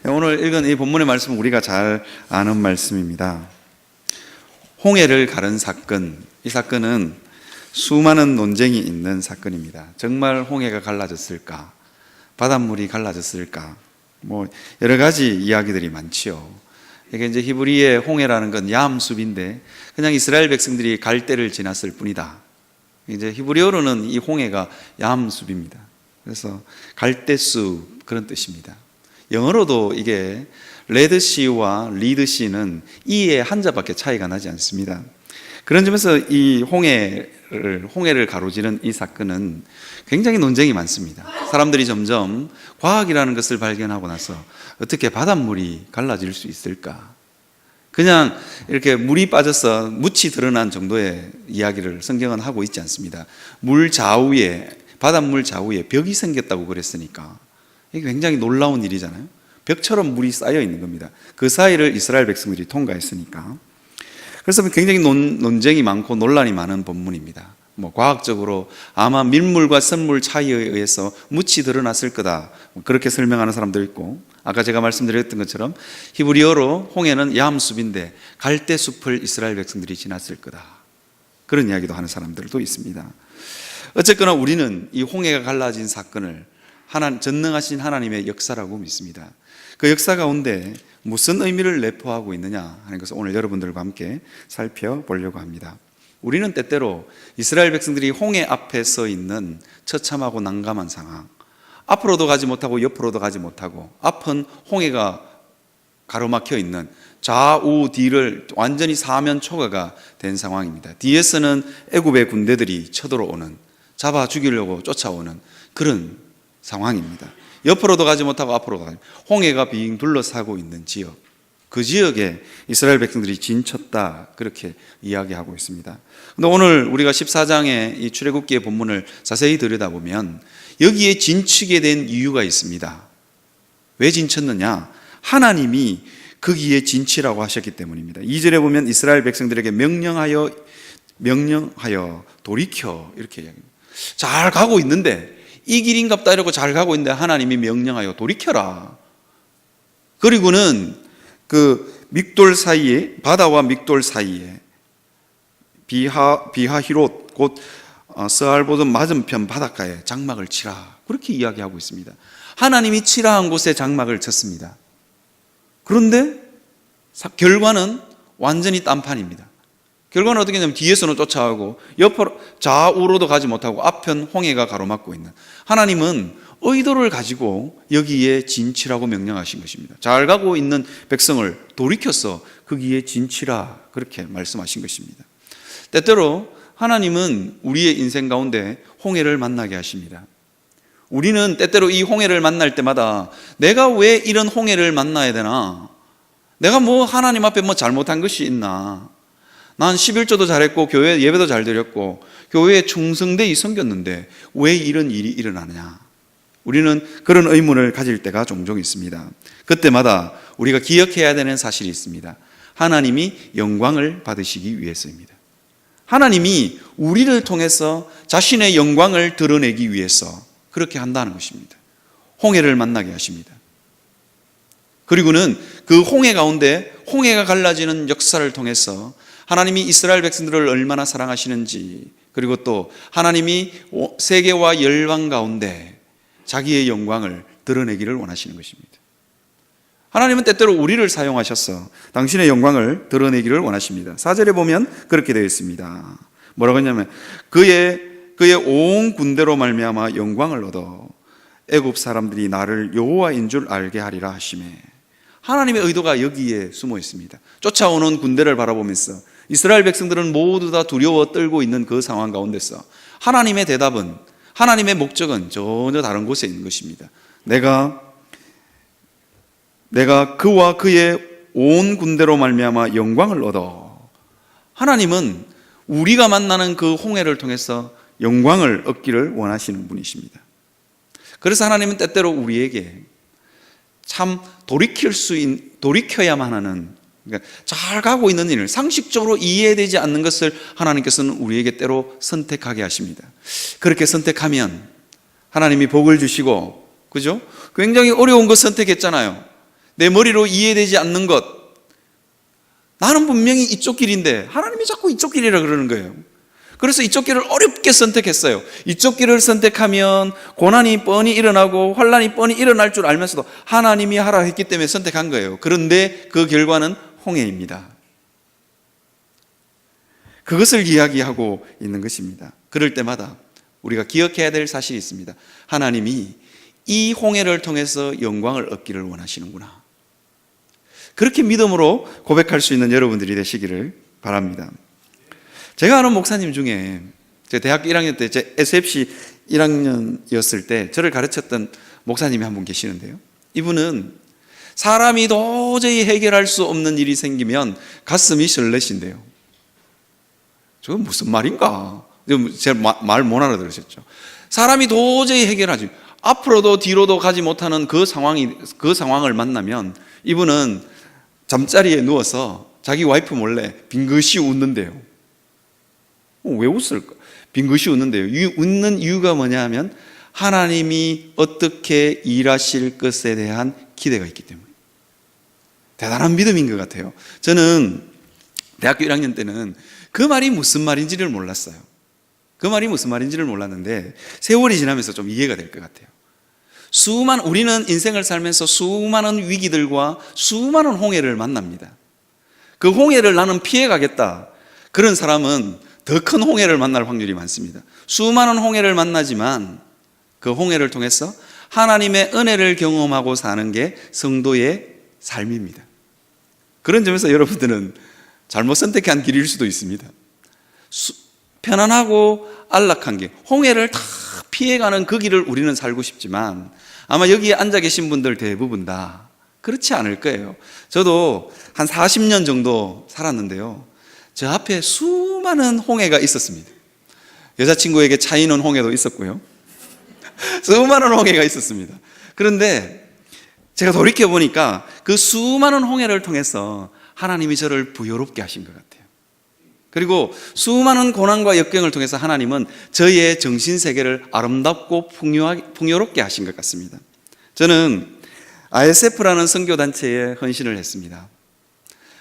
오늘 읽은 이 본문의 말씀은 우리가 잘 아는 말씀입니다. 홍해를 가른 사건, 이 사건은 수많은 논쟁이 있는 사건입니다. 정말 홍해가 갈라졌을까? 바닷물이 갈라졌을까? 여러 가지 이야기들이 많지요. 이게 이제 히브리의 홍해라는 건 얌숲인데 그냥 이스라엘 백성들이 갈대를 지났을 뿐이다. 이제 히브리어로는 이 홍해가 얌숲입니다. 그래서 갈대숲 그런 뜻입니다. 영어로도 이게 레드시와 리드시는 이의 한자밖에 차이가 나지 않습니다. 그런 점에서 이 홍해를 가로지른 이 사건은 굉장히 논쟁이 많습니다. 사람들이 점점 과학이라는 것을 발견하고 나서 어떻게 바닷물이 갈라질 수 있을까? 그냥 이렇게 물이 빠져서 묻이 드러난 정도의 이야기를 성경은 하고 있지 않습니다. 바닷물 좌우에 벽이 생겼다고 그랬으니까 이게 굉장히 놀라운 일이잖아요. 벽처럼 물이 쌓여 있는 겁니다. 그 사이를 이스라엘 백성들이 통과했으니까. 그래서 굉장히 논쟁이 많고 논란이 많은 본문입니다. 과학적으로 아마 밀물과 선물 차이에 의해서 묻이 드러났을 거다, 그렇게 설명하는 사람도 있고, 아까 제가 말씀드렸던 것처럼 히브리어로 홍해는 얌숲인데 갈대숲을 이스라엘 백성들이 지났을 거다, 그런 이야기도 하는 사람들도 있습니다. 어쨌거나 우리는 이 홍해가 갈라진 사건을 전능하신 하나님의 역사라고 믿습니다. 그 역사 가운데 무슨 의미를 내포하고 있느냐 하는 것을 오늘 여러분들과 함께 살펴보려고 합니다. 우리는 때때로 이스라엘 백성들이 홍해 앞에 서 있는 처참하고 난감한 상황, 앞으로도 가지 못하고 옆으로도 가지 못하고 앞은 홍해가 가로막혀 있는 좌우 뒤를 완전히 사면 초가가 된 상황입니다. 뒤에서는 애굽의 군대들이 쳐들어오는, 잡아 죽이려고 쫓아오는 그런 상황입니다. 옆으로도 가지 못하고 앞으로도 가지 못하고 홍해가 빙 둘러싸고 있는 지역, 그 지역에 이스라엘 백성들이 진쳤다, 그렇게 이야기하고 있습니다. 그런데 오늘 우리가 14장의 이 출애굽기의 본문을 자세히 들여다보면 여기에 진치게 된 이유가 있습니다. 왜 진쳤느냐? 하나님이 거기에 진치라고 하셨기 때문입니다. 2절에 보면 이스라엘 백성들에게 명령하여 돌이켜, 이렇게 이야기합니다. 잘 가고 있는데, 이 길인갑다 이러고 잘 가고 있는데 하나님이 명령하여 돌이켜라. 그리고는 그 믹돌 사이에, 바다와 믹돌 사이에 비하히롯 곧 스알보돈 맞은편 바닷가에 장막을 치라, 그렇게 이야기하고 있습니다. 하나님이 치라 한 곳에 장막을 쳤습니다. 그런데 결과는 완전히 딴판입니다. 결과는 어떻게 되냐면 뒤에서는 쫓아가고 옆으로 좌우로도 가지 못하고 앞편 홍해가 가로막고 있는, 하나님은 의도를 가지고 여기에 진치라고 명령하신 것입니다. 잘 가고 있는 백성을 돌이켜서 거기에 진치라, 그렇게 말씀하신 것입니다. 때때로 하나님은 우리의 인생 가운데 홍해를 만나게 하십니다. 우리는 때때로 이 홍해를 만날 때마다 내가 왜 이런 홍해를 만나야 되나? 내가 하나님 앞에 잘못한 것이 있나? 난 11조도 잘했고 교회 예배도 잘 드렸고 교회에 충성되이 섬겼는데 왜 이런 일이 일어나느냐? 우리는 그런 의문을 가질 때가 종종 있습니다. 그때마다 우리가 기억해야 되는 사실이 있습니다. 하나님이 영광을 받으시기 위해서입니다. 하나님이 우리를 통해서 자신의 영광을 드러내기 위해서 그렇게 한다는 것입니다. 홍해를 만나게 하십니다. 그리고는 그 홍해 가운데 홍해가 갈라지는 역사를 통해서 하나님이 이스라엘 백성들을 얼마나 사랑하시는지, 그리고 또 하나님이 세계와 열방 가운데 자기의 영광을 드러내기를 원하시는 것입니다. 하나님은 때때로 우리를 사용하셔서 당신의 영광을 드러내기를 원하십니다. 4절에 보면 그렇게 되어 있습니다. 뭐라고 했냐면 그의 온 군대로 말미암아 영광을 얻어 애굽 사람들이 나를 여호와인 줄 알게 하리라 하시매. 하나님의 의도가 여기에 숨어 있습니다. 쫓아오는 군대를 바라보면서 이스라엘 백성들은 모두 다 두려워 떨고 있는 그 상황 가운데서 하나님의 대답은, 하나님의 목적은 전혀 다른 곳에 있는 것입니다. 내가 그와 그의 온 군대로 말미암아 영광을 얻어. 하나님은 우리가 만나는 그 홍해를 통해서 영광을 얻기를 원하시는 분이십니다. 그래서 하나님은 때때로 우리에게 참 돌이켜야만 하는, 그러니까 잘 가고 있는 일을, 상식적으로 이해되지 않는 것을 하나님께서는 우리에게 때로 선택하게 하십니다. 그렇게 선택하면 하나님이 복을 주시고, 그죠? 굉장히 어려운 거 선택했잖아요. 내 머리로 이해되지 않는 것, 나는 분명히 이쪽 길인데 하나님이 자꾸 이쪽 길이라 그러는 거예요. 그래서 이쪽 길을 어렵게 선택했어요. 이쪽 길을 선택하면 고난이 뻔히 일어나고 환난이 뻔히 일어날 줄 알면서도 하나님이 하라 했기 때문에 선택한 거예요. 그런데 그 결과는 홍해입니다. 그것을 이야기하고 있는 것입니다. 그럴 때마다 우리가 기억해야 될 사실이 있습니다. 하나님이 이 홍해를 통해서 영광을 얻기를 원하시는구나. 그렇게 믿음으로 고백할 수 있는 여러분들이 되시기를 바랍니다. 제가 아는 목사님 중에 제가 대학교 1학년 때 제 SFC 1학년이었을 때 저를 가르쳤던 목사님이 한 분 계시는데요. 이분은 사람이 도저히 해결할 수 없는 일이 생기면 가슴이 설레신대요. 저건 무슨 말인가? 제가 말 못 알아들으셨죠? 사람이 도저히 해결하지, 앞으로도 뒤로도 가지 못하는 그 상황을 만나면 이분은 잠자리에 누워서 자기 와이프 몰래 빙긋이 웃는데요. 왜 웃을까? 빙긋이 웃는데요. 웃는 이유가 뭐냐 하면 하나님이 어떻게 일하실 것에 대한 기대가 있기 때문에. 대단한 믿음인 것 같아요. 저는 대학교 1학년 때는 그 말이 무슨 말인지를 몰랐어요. 그 말이 무슨 말인지를 몰랐는데 세월이 지나면서 좀 이해가 될 것 같아요. 우리는 인생을 살면서 수많은 위기들과 수많은 홍해를 만납니다. 그 홍해를 나는 피해가겠다. 그런 사람은 더 큰 홍해를 만날 확률이 많습니다. 수많은 홍해를 만나지만 그 홍해를 통해서 하나님의 은혜를 경험하고 사는 게 성도의 삶입니다. 그런 점에서 여러분들은 잘못 선택한 길일 수도 있습니다. 편안하고 안락한 길, 홍해를 다 피해가는 그 길을 우리는 살고 싶지만 아마 여기에 앉아 계신 분들 대부분 다 그렇지 않을 거예요. 저도 한 40년 정도 살았는데요. 저 앞에 수많은 홍해가 있었습니다. 여자친구에게 차이는 홍해도 있었고요. 수많은 홍해가 있었습니다. 그런데 제가 돌이켜보니까 그 수많은 홍해를 통해서 하나님이 저를 부요롭게 하신 것 같아요. 그리고 수많은 고난과 역경을 통해서 하나님은 저의 정신세계를 아름답고 풍요롭게 하신 것 같습니다. 저는 ISF라는 선교단체에 헌신을 했습니다.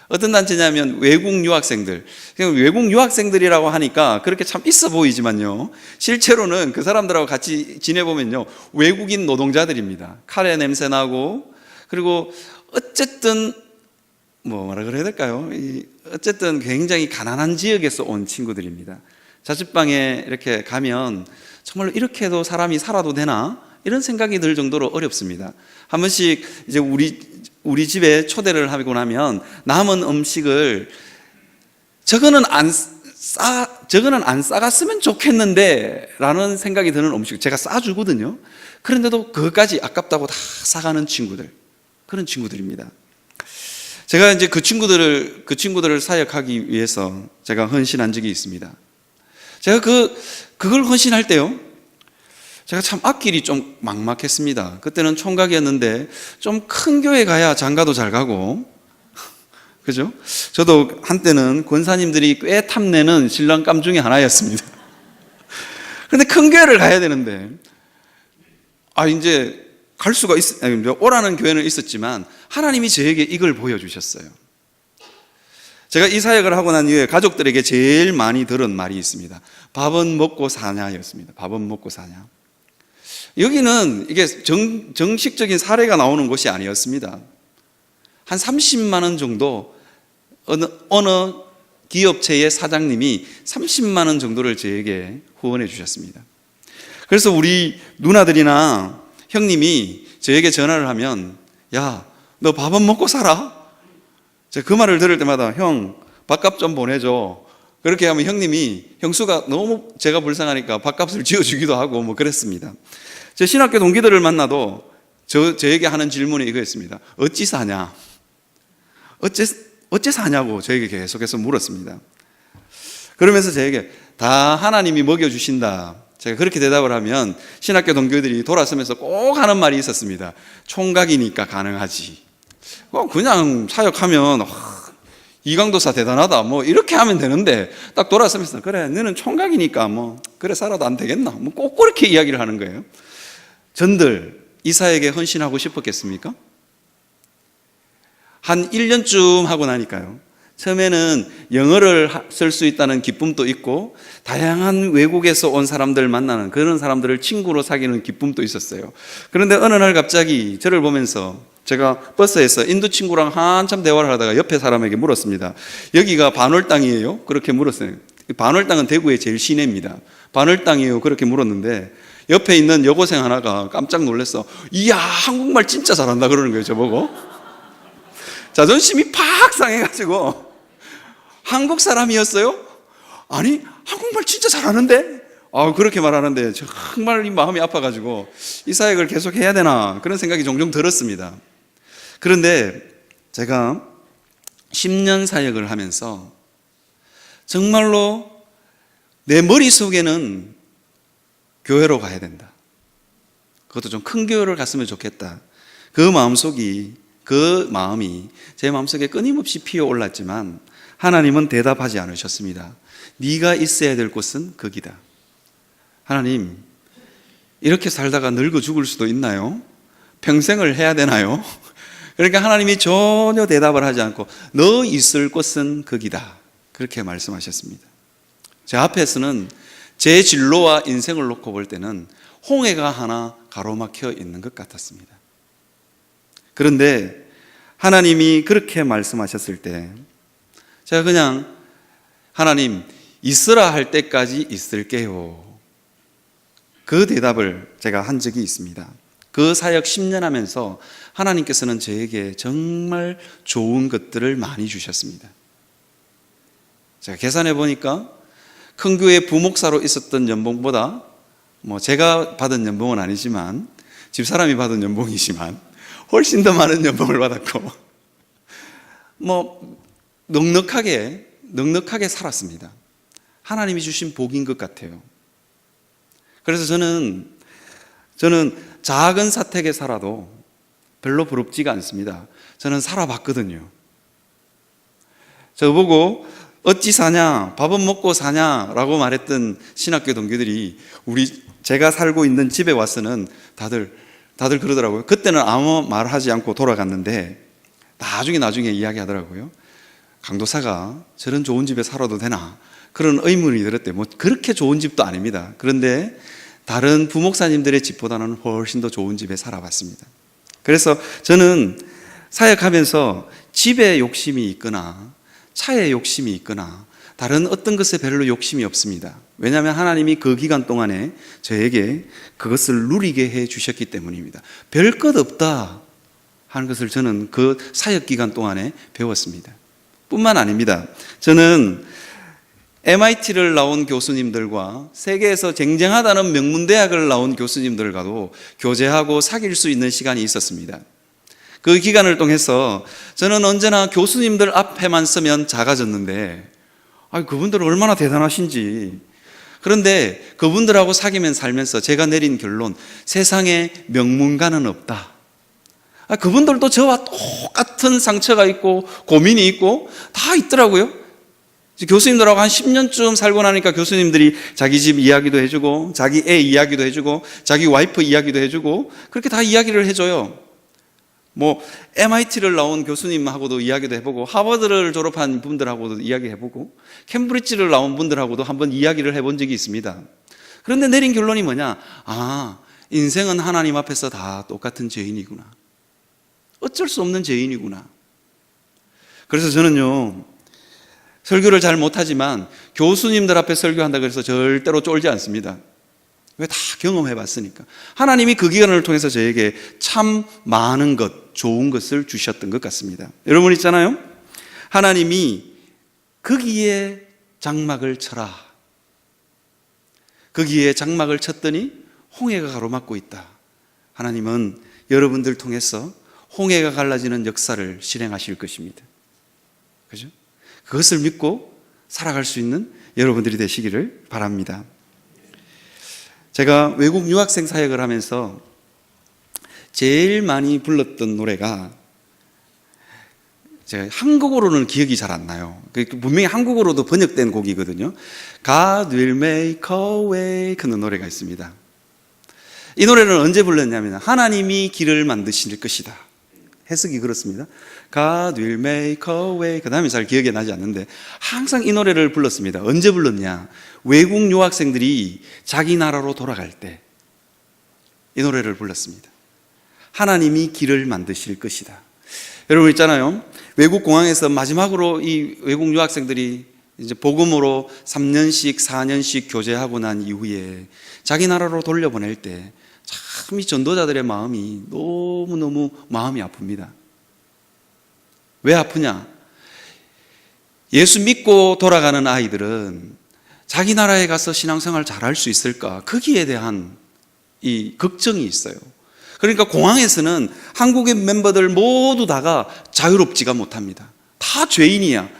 어떤 단체냐면 외국 유학생들. 외국 유학생들이라고 하니까 그렇게 참 있어 보이지만요, 실제로는 그 사람들하고 같이 지내보면요, 외국인 노동자들입니다. 카레 냄새 나고, 그리고 어쨌든 뭐라 그래야 될까요? 어쨌든 굉장히 가난한 지역에서 온 친구들입니다. 자취방에 이렇게 가면 정말로 이렇게도 사람이 살아도 되나? 이런 생각이 들 정도로 어렵습니다. 한 번씩 이제 우리 집에 초대를 하고 나면 남은 음식을 저거는 안 싸갔으면 좋겠는데 라는 생각이 드는 음식 제가 싸주거든요. 그런데도 그것까지 아깝다고 다 싸가는 친구들, 그런 친구들입니다. 제가 이제 그 친구들을 사역하기 위해서 제가 헌신한 적이 있습니다. 제가 그걸 헌신할 때요, 제가 참 앞길이 좀 막막했습니다. 그때는 총각이었는데 좀 큰 교회 가야 장가도 잘 가고, 그죠? 저도 한때는 권사님들이 꽤 탐내는 신랑감 중에 하나였습니다. 그런데 큰 교회를 가야 되는데, 이제 갈 수가 오라는 교회는 있었지만 하나님이 저에게 이걸 보여주셨어요. 제가 이 사역을 하고 난 이후에 가족들에게 제일 많이 들은 말이 있습니다. 밥은 먹고 사냐였습니다. 밥은 먹고 사냐. 여기는 이게 정식적인 사례가 나오는 곳이 아니었습니다. 한 30만 원 정도 어느 기업체의 사장님이 30만 원 정도를 저에게 후원해 주셨습니다. 그래서 우리 누나들이나 형님이 저에게 전화를 하면, 야, 너 밥은 먹고 살아? 제가 그 말을 들을 때마다, 형, 밥값 좀 보내줘. 그렇게 하면 형수가 너무 제가 불쌍하니까 밥값을 지어주기도 하고 뭐 그랬습니다. 제 신학교 동기들을 만나도 저에게 하는 질문이 이거였습니다. 어찌 사냐? 어찌 사냐고 저에게 계속해서 물었습니다. 그러면서 저에게 다 하나님이 먹여주신다. 제가 그렇게 대답을 하면 신학교 동기들이 돌아서면서 꼭 하는 말이 있었습니다. 총각이니까 가능하지. 그냥 사역하면 이강도사 대단하다 뭐 이렇게 하면 되는데, 딱 돌아서면서 그래, 너는 총각이니까 뭐 그래 살아도 안 되겠나 뭐 꼭 그렇게 이야기를 하는 거예요. 전들 이 사역에 헌신하고 싶었겠습니까? 한 1년쯤 하고 나니까요, 처음에는 영어를 쓸 수 있다는 기쁨도 있고 다양한 외국에서 온 사람들 만나는 그런 사람들을 친구로 사귀는 기쁨도 있었어요. 그런데 어느 날 갑자기 저를 보면서 제가 버스에서 인도 친구랑 한참 대화를 하다가 옆에 사람에게 물었습니다. 여기가 반월 땅이에요? 그렇게 물었어요. 반월 땅은 대구의 제일 시내입니다. 반월 땅이에요? 그렇게 물었는데 옆에 있는 여고생 하나가 깜짝 놀랐어. 이야, 한국말 진짜 잘한다 그러는 거예요, 저보고. 자존심이 팍 상해가지고, 한국 사람이었어요? 아니, 한국말 진짜 잘하는데? 그렇게 말하는데 정말 이 마음이 아파가지고 이 사역을 계속 해야 되나 그런 생각이 종종 들었습니다. 그런데 제가 10년 사역을 하면서 정말로 내 머릿속에는 교회로 가야 된다, 그것도 좀 큰 교회를 갔으면 좋겠다, 그 마음이 제 마음속에 끊임없이 피어올랐지만 하나님은 대답하지 않으셨습니다. 네가 있어야 될 곳은 거기다. 하나님, 이렇게 살다가 늙어 죽을 수도 있나요? 평생을 해야 되나요? 그러니까 하나님이 전혀 대답을 하지 않고 너 있을 곳은 거기다, 그렇게 말씀하셨습니다. 제 앞에서는 제 진로와 인생을 놓고 볼 때는 홍해가 하나 가로막혀 있는 것 같았습니다. 그런데 하나님이 그렇게 말씀하셨을 때 제가 그냥 하나님, 있으라 할 때까지 있을게요, 그 대답을 제가 한 적이 있습니다. 그 사역 10년 하면서 하나님께서는 저에게 정말 좋은 것들을 많이 주셨습니다. 제가 계산해 보니까 큰 교회 부목사로 있었던 연봉보다 제가 받은 연봉은 아니지만 집사람이 받은 연봉이지만 훨씬 더 많은 연봉을 받았고 넉넉하게 살았습니다. 하나님이 주신 복인 것 같아요. 그래서 저는 작은 사택에 살아도 별로 부럽지가 않습니다. 저는 살아봤거든요. 저보고 어찌 사냐, 밥은 먹고 사냐라고 말했던 신학교 동기들이 제가 살고 있는 집에 와서는 다들 그러더라고요. 그때는 아무 말하지 않고 돌아갔는데 나중에 이야기하더라고요. 강도사가 저런 좋은 집에 살아도 되나, 그런 의문이 들었대요. 그렇게 좋은 집도 아닙니다. 그런데 다른 부목사님들의 집보다는 훨씬 더 좋은 집에 살아봤습니다. 그래서 저는 사역하면서 집에 욕심이 있거나 차에 욕심이 있거나 다른 어떤 것에 별로 욕심이 없습니다. 왜냐하면 하나님이 그 기간 동안에 저에게 그것을 누리게 해 주셨기 때문입니다. 별 것 없다 하는 것을 저는 그 사역 기간 동안에 배웠습니다. 뿐만 아닙니다. 저는 MIT를 나온 교수님들과 세계에서 쟁쟁하다는 명문대학을 나온 교수님들과도 교제하고 사귈 수 있는 시간이 있었습니다. 그 기간을 통해서 저는 언제나 교수님들 앞에만 서면 작아졌는데 그분들은 얼마나 대단하신지. 그런데 그분들하고 사귀면 살면서 제가 내린 결론, 세상에 명문가는 없다. 그분들도 저와 똑같은 상처가 있고 고민이 있고 다 있더라고요. 교수님들하고 한 10년쯤 살고 나니까 교수님들이 자기 집 이야기도 해주고 자기 애 이야기도 해주고 자기 와이프 이야기도 해주고 그렇게 다 이야기를 해줘요. MIT를 나온 교수님하고도 이야기도 해보고 하버드를 졸업한 분들하고도 이야기해보고 캠브리지를 나온 분들하고도 한번 이야기를 해본 적이 있습니다. 그런데 내린 결론이 뭐냐? 인생은 하나님 앞에서 다 똑같은 죄인이구나. 어쩔 수 없는 죄인이구나. 그래서 저는요, 설교를 잘 못하지만 교수님들 앞에 설교한다고 해서 절대로 쫄지 않습니다. 왜? 다 경험해 봤으니까. 하나님이 그 기간을 통해서 저에게 참 많은 것, 좋은 것을 주셨던 것 같습니다. 여러분 있잖아요, 하나님이 거기에 장막을 쳐라. 거기에 장막을 쳤더니 홍해가 가로막고 있다. 하나님은 여러분들 통해서 홍해가 갈라지는 역사를 실행하실 것입니다. 그죠? 그것을 믿고 살아갈 수 있는 여러분들이 되시기를 바랍니다. 제가 외국 유학생 사역을 하면서 제일 많이 불렀던 노래가, 제가 한국어로는 기억이 잘 안 나요. 분명히 한국어로도 번역된 곡이거든요. God will make a way, 그런 노래가 있습니다. 이 노래는 언제 불렀냐면 하나님이 길을 만드실 것이다 해석이 그렇습니다. God will make a way. 그 다음에 잘 기억이 나지 않는데 항상 이 노래를 불렀습니다. 언제 불렀냐? 외국 유학생들이 자기 나라로 돌아갈 때 이 노래를 불렀습니다. 하나님이 길을 만드실 것이다. 여러분 있잖아요. 외국 공항에서 마지막으로 이 외국 유학생들이 이제 복음으로 3년씩 4년씩 교제하고 난 이후에 자기 나라로 돌려보낼 때 참 이 전도자들의 마음이 너무너무 마음이 아픕니다. 왜 아프냐? 예수 믿고 돌아가는 아이들은 자기 나라에 가서 신앙생활 잘할 수 있을까? 거기에 대한 이 걱정이 있어요. 그러니까 공항에서는 한국의 멤버들 모두 다가 자유롭지가 못합니다. 다 죄인이야.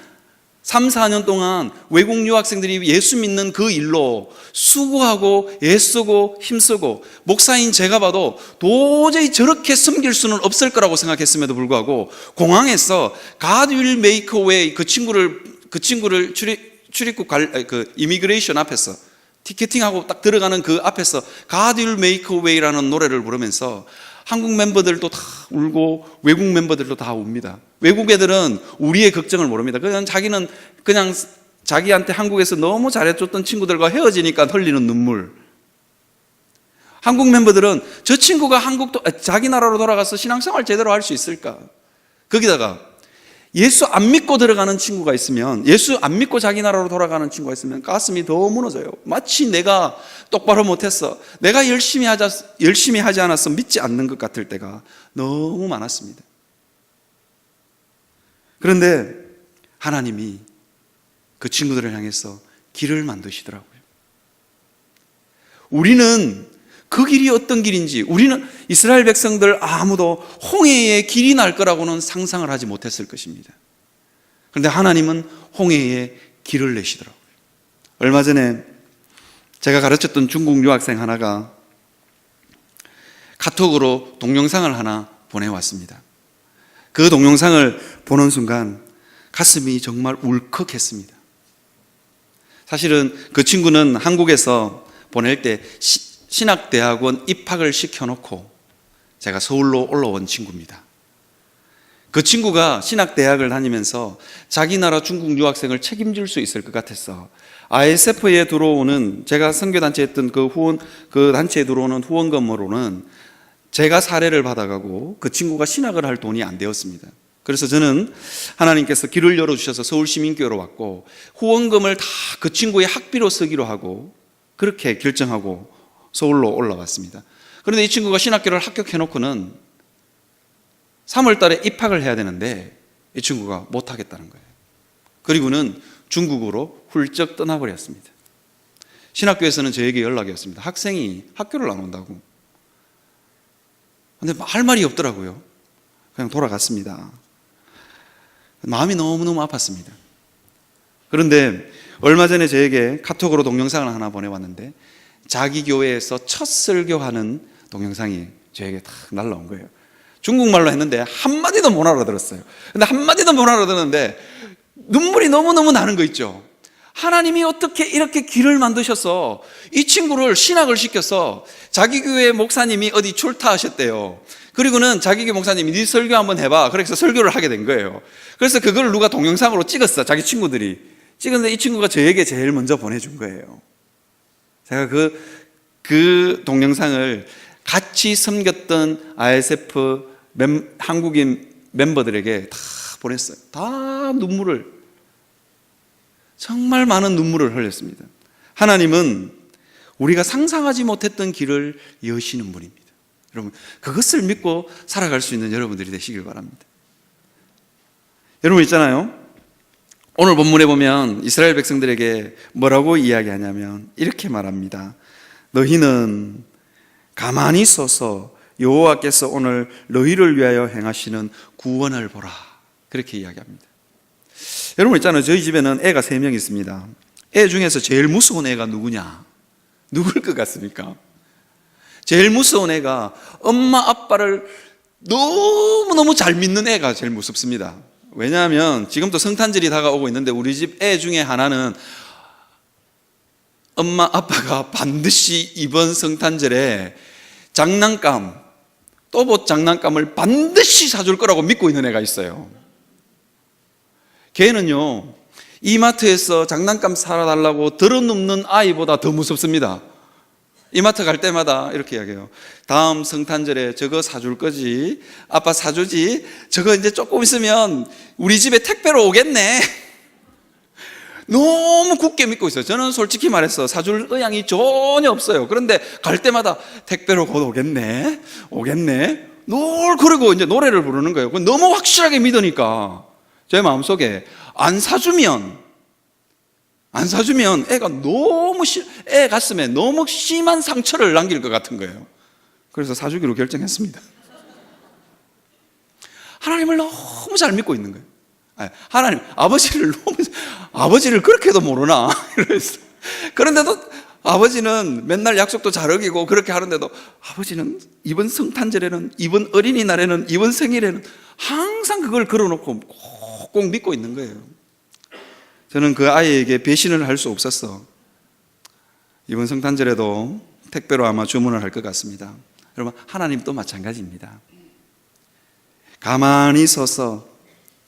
3, 4년 동안 외국 유학생들이 예수 믿는 그 일로 수고하고 애쓰고 힘쓰고 목사인 제가 봐도 도저히 저렇게 섬길 수는 없을 거라고 생각했음에도 불구하고 공항에서 God will make a way 그 친구를 출입국 이미그레이션 앞에서 티켓팅하고 딱 들어가는 그 앞에서 God will make a way라는 노래를 부르면서 한국 멤버들도 다 울고 외국 멤버들도 다 웁니다. 외국 애들은 우리의 걱정을 모릅니다. 그냥 자기는 그냥 자기한테 한국에서 너무 잘해줬던 친구들과 헤어지니까 흘리는 눈물. 한국 멤버들은 저 친구가 자기 나라로 돌아가서 신앙생활 제대로 할 수 있을까? 거기다가 예수 안 믿고 들어가는 친구가 있으면, 예수 안 믿고 자기 나라로 돌아가는 친구가 있으면 가슴이 더 무너져요. 마치 내가 똑바로 못했어, 내가 열심히 하지 않았어 믿지 않는 것 같을 때가 너무 많았습니다. 그런데 하나님이 그 친구들을 향해서 길을 만드시더라고요. 우리는 그 길이 어떤 길인지, 우리는 이스라엘 백성들 아무도 홍해의 길이 날 거라고는 상상을 하지 못했을 것입니다. 그런데 하나님은 홍해의 길을 내시더라고요. 얼마 전에 제가 가르쳤던 중국 유학생 하나가 카톡으로 동영상을 하나 보내왔습니다. 그 동영상을 보는 순간 가슴이 정말 울컥했습니다. 사실은 그 친구는 한국에서 보낼 때 신학대학원 입학을 시켜놓고 제가 서울로 올라온 친구입니다. 그 친구가 신학대학을 다니면서 자기 나라 중국 유학생을 책임질 수 있을 것 같아서 ISF에 들어오는, 제가 선교단체 했던 그 단체에 들어오는 후원금으로는 제가 사례를 받아가고 그 친구가 신학을 할 돈이 안 되었습니다. 그래서 저는 하나님께서 길을 열어주셔서 서울시민교회로 왔고 후원금을 다 그 친구의 학비로 쓰기로 하고 그렇게 결정하고 서울로 올라왔습니다. 그런데 이 친구가 신학교를 합격해놓고는 3월 달에 입학을 해야 되는데 이 친구가 못하겠다는 거예요. 그리고는 중국으로 훌쩍 떠나버렸습니다. 신학교에서는 저에게 연락이 왔습니다. 학생이 학교를 안 온다고. 근데 할 말이 없더라고요. 그냥 돌아갔습니다. 마음이 너무너무 아팠습니다. 그런데 얼마 전에 저에게 카톡으로 동영상을 하나 보내왔는데 자기 교회에서 첫 설교하는 동영상이 저에게 딱 날라온 거예요. 중국말로 했는데 한마디도 못 알아들었어요. 근데 한마디도 못 알아듣는데 눈물이 너무너무 나는 거 있죠. 하나님이 어떻게 이렇게 길을 만드셔서 이 친구를 신학을 시켜서 자기 교회 목사님이 어디 출타하셨대요. 그리고는 자기 교회 목사님이 네 설교 한번 해봐. 그래서 설교를 하게 된 거예요. 그래서 그걸 누가 동영상으로 찍었어. 자기 친구들이 찍었는데 이 친구가 저에게 제일 먼저 보내준 거예요. 제가 그 동영상을 같이 섬겼던 ISF 한국인 멤버들에게 다 보냈어요. 다 정말 많은 눈물을 흘렸습니다. 하나님은 우리가 상상하지 못했던 길을 여시는 분입니다. 여러분, 그것을 믿고 살아갈 수 있는 여러분들이 되시길 바랍니다. 여러분 있잖아요. 오늘 본문에 보면 이스라엘 백성들에게 뭐라고 이야기하냐면 이렇게 말합니다. 너희는 가만히 서서 여호와께서 오늘 너희를 위하여 행하시는 구원을 보라. 그렇게 이야기합니다. 여러분 있잖아요. 저희 집에는 애가 3명 있습니다. 애 중에서 제일 무서운 애가 누구냐? 누굴 것 같습니까? 제일 무서운 애가 엄마 아빠를 너무너무 잘 믿는 애가 제일 무섭습니다. 왜냐하면 지금도 성탄절이 다가오고 있는데 우리 집 애 중에 하나는 엄마 아빠가 반드시 이번 성탄절에 장난감 또봇 장난감을 반드시 사줄 거라고 믿고 있는 애가 있어요. 걔는요, 이마트에서 장난감 사달라고 들어눕는 아이보다 더 무섭습니다. 이마트 갈 때마다 이렇게 이야기해요. 다음 성탄절에 저거 사줄 거지? 아빠 사주지? 저거 이제 조금 있으면 우리 집에 택배로 오겠네. 너무 굳게 믿고 있어요. 저는 솔직히 말해서 사줄 의향이 전혀 없어요. 그런데 갈 때마다 택배로 곧 오겠네. 그러고 이제 노래를 부르는 거예요. 너무 확실하게 믿으니까 제 마음속에 안 사주면 애가 애 가슴에 너무 심한 상처를 남길 것 같은 거예요. 그래서 사주기로 결정했습니다. 하나님을 너무 잘 믿고 있는 거예요. 하나님, 아버지를 그렇게도 모르나? 이랬어요. 그런데도 아버지는 맨날 약속도 잘 어기고 그렇게 하는데도 아버지는 이번 성탄절에는, 이번 어린이날에는, 이번 생일에는 항상 그걸 걸어놓고 꼭 믿고 있는 거예요. 저는 그 아이에게 배신을 할 수 없었어. 이번 성탄절에도 택배로 아마 주문을 할 것 같습니다. 여러분, 하나님도 마찬가지입니다. 가만히 서서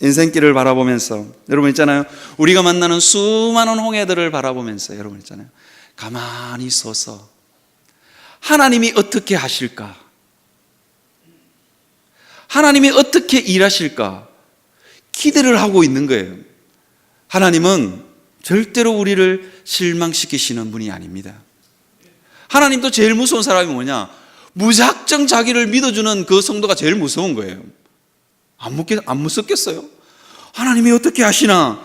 인생길을 바라보면서, 여러분 있잖아요, 우리가 만나는 수많은 홍해들을 바라보면서, 여러분 있잖아요, 가만히 서서 하나님이 어떻게 하실까? 하나님이 어떻게 일하실까? 기대를 하고 있는 거예요. 하나님은 절대로 우리를 실망시키시는 분이 아닙니다. 하나님도 제일 무서운 사람이 뭐냐? 무작정 자기를 믿어주는 그 성도가 제일 무서운 거예요. 안 무섭겠어요? 하나님이 어떻게 하시나?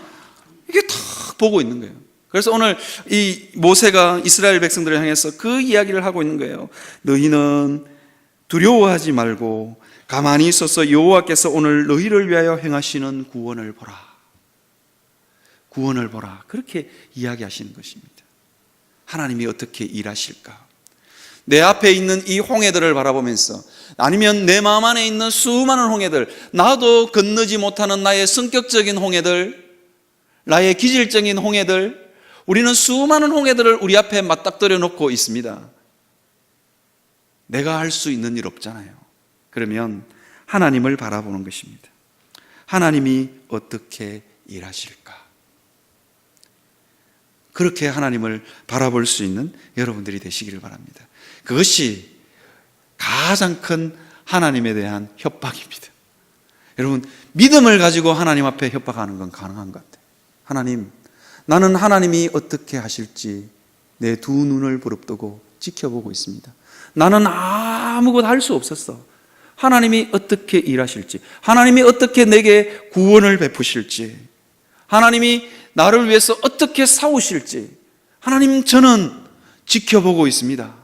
이게 탁 보고 있는 거예요. 그래서 오늘 이 모세가 이스라엘 백성들을 향해서 그 이야기를 하고 있는 거예요. 너희는 두려워하지 말고 가만히 있어서 여호와께서 오늘 너희를 위하여 행하시는 구원을 보라. 구원을 보라. 그렇게 이야기하시는 것입니다. 하나님이 어떻게 일하실까? 내 앞에 있는 이 홍해들을 바라보면서, 아니면 내 마음 안에 있는 수많은 홍해들, 나도 건너지 못하는 나의 성격적인 홍해들, 나의 기질적인 홍해들, 우리는 수많은 홍해들을 우리 앞에 맞닥뜨려 놓고 있습니다. 내가 할 수 있는 일 없잖아요. 그러면 하나님을 바라보는 것입니다. 하나님이 어떻게 일하실까? 그렇게 하나님을 바라볼 수 있는 여러분들이 되시기를 바랍니다. 그것이 가장 큰 하나님에 대한 협박입니다. 여러분, 믿음을 가지고 하나님 앞에 협박하는 건 가능한 것 같아요. 하나님, 나는 하나님이 어떻게 하실지 내 두 눈을 부릅뜨고 지켜보고 있습니다. 나는 아무것도 할 수 없었어. 하나님이 어떻게 일하실지, 하나님이 어떻게 내게 구원을 베푸실지, 하나님이 나를 위해서 어떻게 싸우실지, 하나님, 저는 지켜보고 있습니다.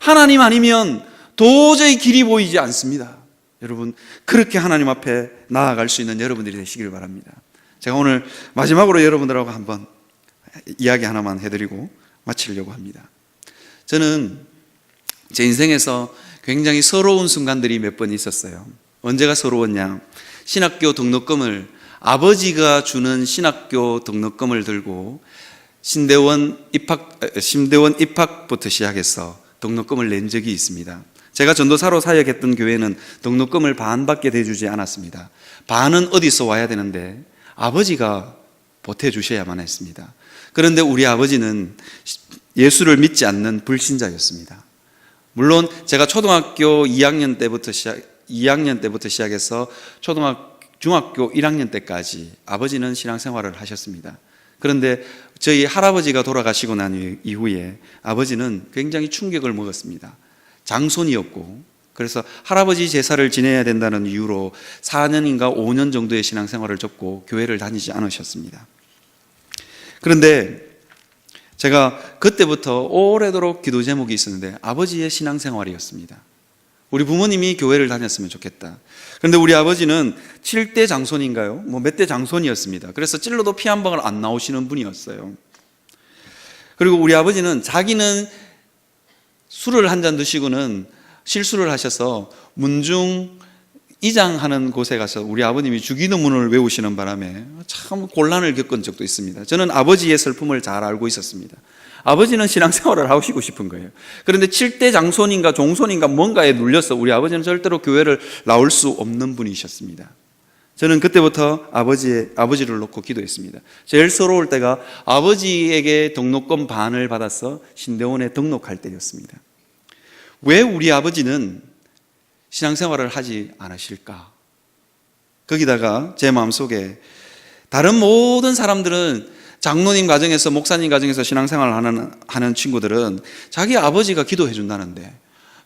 하나님 아니면 도저히 길이 보이지 않습니다. 여러분, 그렇게 하나님 앞에 나아갈 수 있는 여러분들이 되시기를 바랍니다. 제가 오늘 마지막으로 여러분들하고 한번 이야기 하나만 해드리고 마치려고 합니다. 저는 제 인생에서 굉장히 서러운 순간들이 몇 번 있었어요. 언제가 서러웠냐? 신학교 등록금을, 아버지가 주는 신학교 등록금을 들고 신대원 입학부터 시작해서 등록금을 낸 적이 있습니다. 제가 전도사로 사역했던 교회는 등록금을 반밖에 대주지 않았습니다. 반은 어디서 와야 되는데 아버지가 보태주셔야만 했습니다. 그런데 우리 아버지는 예수를 믿지 않는 불신자였습니다. 물론 제가 초등학교 2학년 때부터 시작해서 중학교 1학년 때까지 아버지는 신앙생활을 하셨습니다. 그런데 저희 할아버지가 돌아가시고 난 이후에 아버지는 굉장히 충격을 먹었습니다. 장손이었고, 그래서 할아버지 제사를 지내야 된다는 이유로 4년인가 5년 정도의 신앙생활을 접고 교회를 다니지 않으셨습니다. 그런데 제가 그때부터 오래도록 기도 제목이 있었는데 아버지의 신앙생활이었습니다. 우리 부모님이 교회를 다녔으면 좋겠다. 그런데 우리 아버지는 7대 장손인가요? 몇 대 장손이었습니다. 그래서 찔러도 피 한 방울 안 나오시는 분이었어요. 그리고 우리 아버지는 자기는 술을 한 잔 드시고는 실수를 하셔서 문중 이장하는 곳에 가서 우리 아버님이 주기도문을 외우시는 바람에 참 곤란을 겪은 적도 있습니다. 저는 아버지의 슬픔을 잘 알고 있었습니다. 아버지는 신앙생활을 하시고 싶은 거예요. 그런데 7대 장손인가 종손인가 뭔가에 눌려서 우리 아버지는 절대로 교회를 나올 수 없는 분이셨습니다. 저는 그때부터 아버지를 놓고 기도했습니다. 제일 서러울 때가 아버지에게 등록금 반을 받아서 신대원에 등록할 때였습니다. 왜 우리 아버지는 신앙생활을 하지 않으실까? 거기다가 제 마음속에 다른 모든 사람들은 장로님 가정에서 목사님 가정에서 신앙생활을 하는 친구들은 자기 아버지가 기도해 준다는데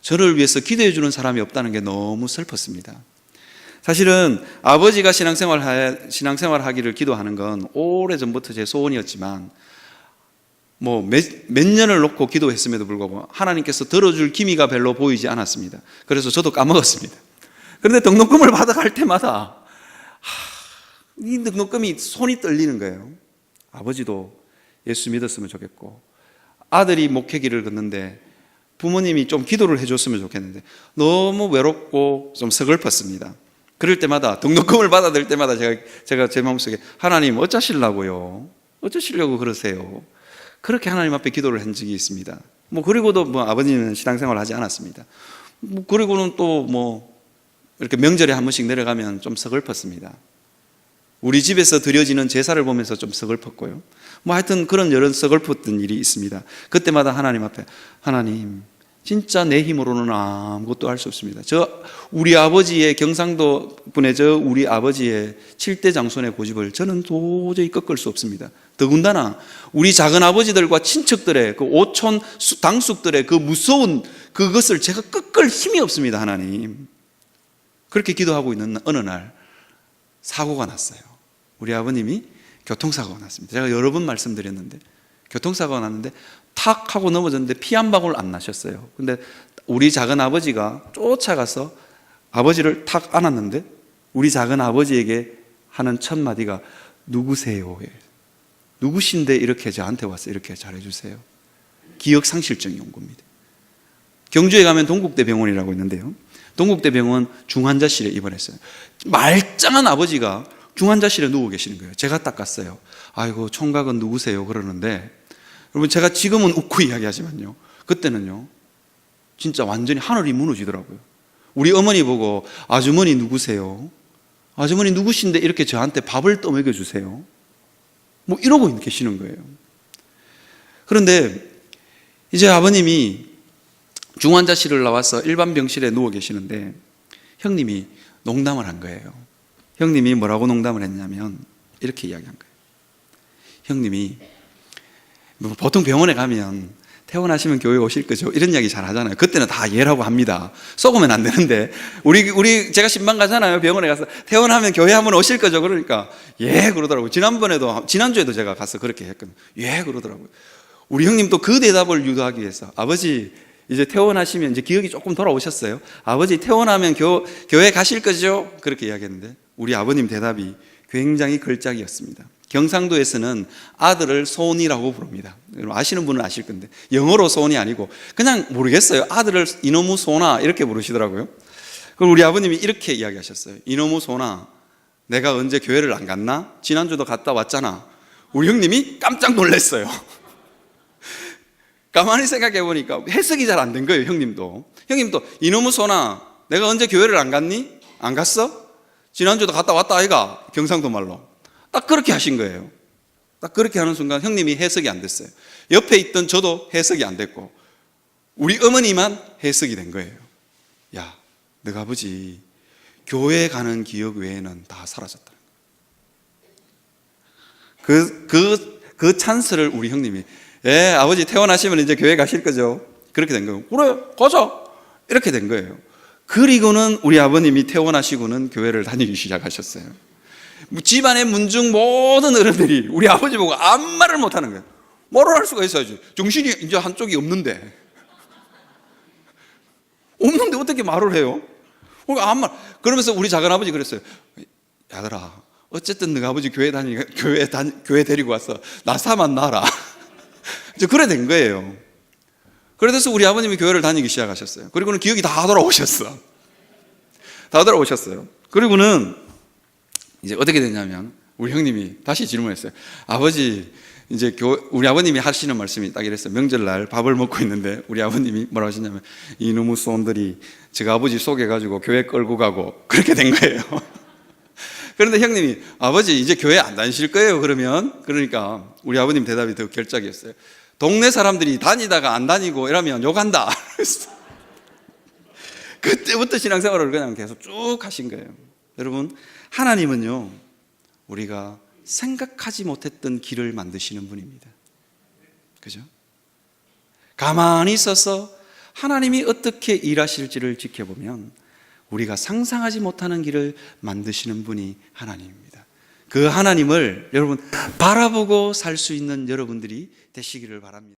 저를 위해서 기도해 주는 사람이 없다는 게 너무 슬펐습니다. 사실은 아버지가 신앙생활 하기를 기도하는 건 오래전부터 제 소원이었지만 몇 년을 놓고 기도했음에도 불구하고 하나님께서 들어줄 기미가 별로 보이지 않았습니다. 그래서 저도 까먹었습니다. 그런데 등록금을 받아갈 때마다 이 등록금이 손이 떨리는 거예요. 아버지도 예수 믿었으면 좋겠고 아들이 목회길을 걷는데 부모님이 좀 기도를 해줬으면 좋겠는데 너무 외롭고 좀 서글펐습니다. 그럴 때마다 등록금을 받아들 때마다 제가 제 마음속에 하나님 어쩌시려고요? 어쩌시려고 그러세요? 그렇게 하나님 앞에 기도를 한 적이 있습니다. 그리고도 아버지는 신앙생활을 하지 않았습니다. 그리고는 또 이렇게 명절에 한 번씩 내려가면 좀 서글펐습니다. 우리 집에서 드려지는 제사를 보면서 좀 서글펐고요. 하여튼 그런 여러 서글펐던 일이 있습니다. 그때마다 하나님 앞에 하나님 진짜 내 힘으로는 아무것도 할 수 없습니다. 우리 아버지의 경상도 분의 우리 아버지의 7대 장손의 고집을 저는 도저히 꺾을 수 없습니다. 더군다나 우리 작은 아버지들과 친척들의 그 오촌 당숙들의 그 무서운 그것을 제가 꺾을 힘이 없습니다. 하나님. 그렇게 기도하고 있는 어느 날 사고가 났어요. 우리 아버님이 교통사고가 났습니다. 제가 여러 번 말씀드렸는데 교통사고가 났는데 탁 하고 넘어졌는데 피 한 방울 안 나셨어요. 근데 우리 작은 아버지가 쫓아가서 아버지를 탁 안았는데 우리 작은 아버지에게 하는 첫 마디가 누구세요? 누구신데 이렇게 저한테 와서 이렇게 잘해주세요? 기억상실증이 온 겁니다. 경주에 가면 동국대병원이라고 있는데요, 동국대병원 중환자실에 입원했어요. 말짱한 아버지가 중환자실에 누워 계시는 거예요. 제가 딱 갔어요. 아이고 총각은 누구세요? 그러는데 여러분 제가 지금은 웃고 이야기하지만요, 그때는요 진짜 완전히 하늘이 무너지더라고요. 우리 어머니 보고 아주머니 누구세요? 아주머니 누구신데 이렇게 저한테 밥을 떠먹여 주세요? 이러고 계시는 거예요. 그런데 이제 아버님이 중환자실을 나와서 일반 병실에 누워 계시는데 형님이 농담을 한 거예요. 형님이 뭐라고 농담을 했냐면 이렇게 이야기한 거예요. 형님이 보통 병원에 가면 퇴원하시면 교회 오실 거죠? 이런 이야기 잘 하잖아요. 그때는 다 예라고 합니다. 속으면 안 되는데 우리 제가 신방 가잖아요. 병원에 가서 퇴원하면 교회 한번 오실 거죠? 그러니까 예 그러더라고요. 지난주에도 제가 가서 그렇게 했거든요. 예 그러더라고요. 우리 형님도 그 대답을 유도하기 위해서 아버지 이제 퇴원하시면 이제 기억이 조금 돌아오셨어요. 아버지 퇴원하면 교회 가실 거죠? 그렇게 이야기했는데 우리 아버님 대답이 굉장히 걸작이었습니다. 경상도에서는 아들을 소원이라고 부릅니다. 아시는 분은 아실 건데 영어로 소원이 아니고 그냥 모르겠어요. 아들을 이놈의 소나 이렇게 부르시더라고요. 그럼 우리 아버님이 이렇게 이야기하셨어요. 이놈의 소나 내가 언제 교회를 안 갔나? 지난주도 갔다 왔잖아. 우리 형님이 깜짝 놀랐어요. 가만히 생각해 보니까 해석이 잘 안 된 거예요. 형님도 이놈의 소나 내가 언제 교회를 안 갔니? 안 갔어? 지난주도 갔다 왔다 아이가? 경상도 말로 딱 그렇게 하신 거예요. 딱 그렇게 하는 순간 형님이 해석이 안 됐어요. 옆에 있던 저도 해석이 안 됐고 우리 어머니만 해석이 된 거예요. 야, 너가 아버지 교회 가는 기억 외에는 다 사라졌다. 그 찬스를 우리 형님이 예, 아버지 퇴원하시면 이제 교회 가실 거죠? 그렇게 된 거예요. 그래, 가자. 이렇게 된 거예요. 그리고는 우리 아버님이 퇴원하시고는 교회를 다니기 시작하셨어요. 집안의 문중 모든 어른들이 우리 아버지 보고 아무 말을 못 하는 거예요. 뭐를 할 수가 있어야지. 정신이 이제 한쪽이 없는데 어떻게 말을 해요? 아무 말. 그러면서 우리 작은아버지 그랬어요. 야들아, 어쨌든 너가 아버지 교회 데리고 와서 나 사만 놔라. 이제 그래 된 거예요. 그래서 우리 아버님이 교회를 다니기 시작하셨어요. 그리고는 기억이 다 돌아오셨어요. 그리고는 이제 어떻게 됐냐면 우리 형님이 다시 질문했어요. 아버지 이제 우리 아버님이 하시는 말씀이 딱 이랬어요. 명절날 밥을 먹고 있는데 우리 아버님이 뭐라고 하시냐면, 이놈의 손들이 제가 아버지 속여가지고 교회 끌고 가고 그렇게 된 거예요. 그런데 형님이, 아버지 이제 교회 안 다니실 거예요 그러면? 그러니까 우리 아버님 대답이 더 결작이었어요. 동네 사람들이 다니다가 안 다니고 이러면 욕한다. 그때부터 신앙생활을 그냥 계속 쭉 하신 거예요. 여러분, 하나님은요, 우리가 생각하지 못했던 길을 만드시는 분입니다. 그죠? 가만히 있어서 하나님이 어떻게 일하실지를 지켜보면 우리가 상상하지 못하는 길을 만드시는 분이 하나님입니다. 그 하나님을 여러분 바라보고 살 수 있는 여러분들이 되시기를 바랍니다.